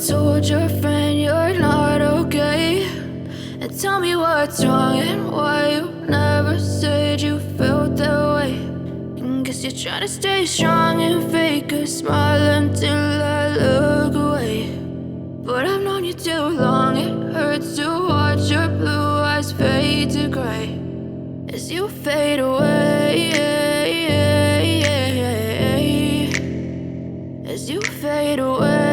told your friend you're not okay, and tell me what's wrong and why you never said you felt that way. And guess you're trying to stay strong and fake a smile until I look away. But I've known you too long, it hurts to watch your blue eyes fade to gray as you fade away, as you fade away.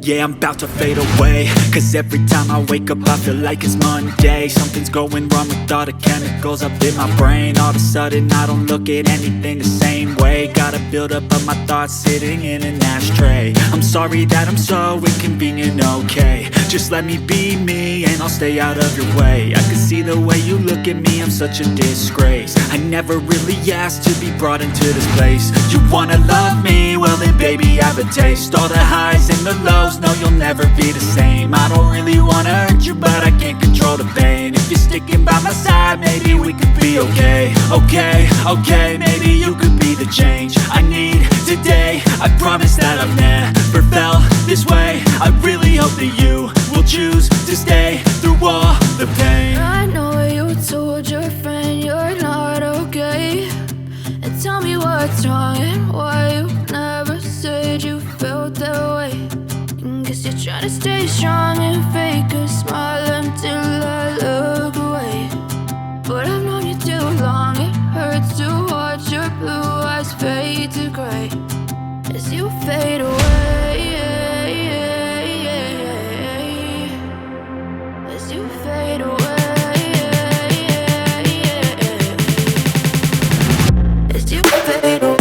Yeah, I'm about to fade away, cause every time I wake up I feel like it's Monday. Something's going wrong with all the chemicals up in my brain. All of a sudden I don't look at anything the same way. Gotta build up of my thoughts sitting in an ashtray. I'm sorry that I'm so inconvenient, okay. Just let me be me and I'll stay out of your way. I can see the way you look at me, I'm such a disgrace. I never really asked to be brought into this place. You wanna love me? Well then baby I have a taste. All the highs and the lows, no you'll never be the same. I don't really wanna hurt you but I can't control the pain. If you're sticking by my side maybe we could be okay. Okay, maybe you could be the change I need today. I promise that I've never felt this way. I really hope that you will choose to stay through all the pain. I know you told your friend you're not okay, and tell me what's wrong and why you never said you felt that way. And guess you're trying to stay strong and fake a smile until I look away. But I've known you too long, it hurts to watch your blue eyes fade to gray as you fade away, as you fade away, as you fade away.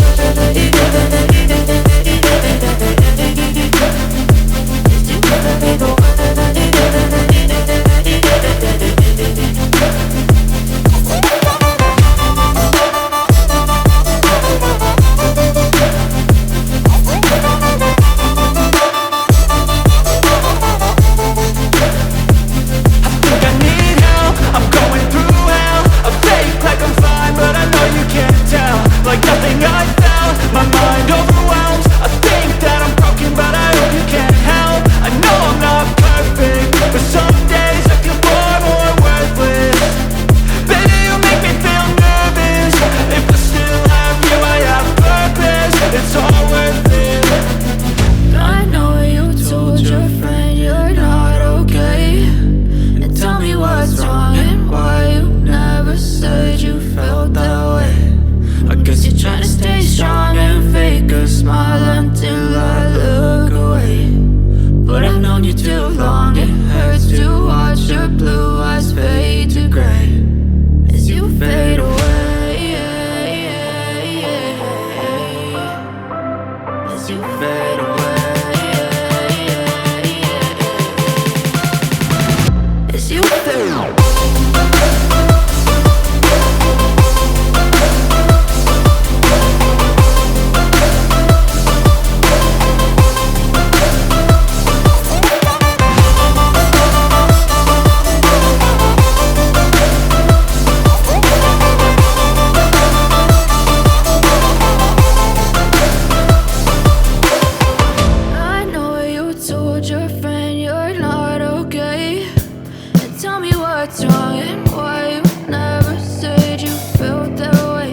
What's wrong and why you never said you felt that way?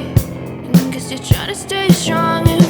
And guess you're trying to stay strong and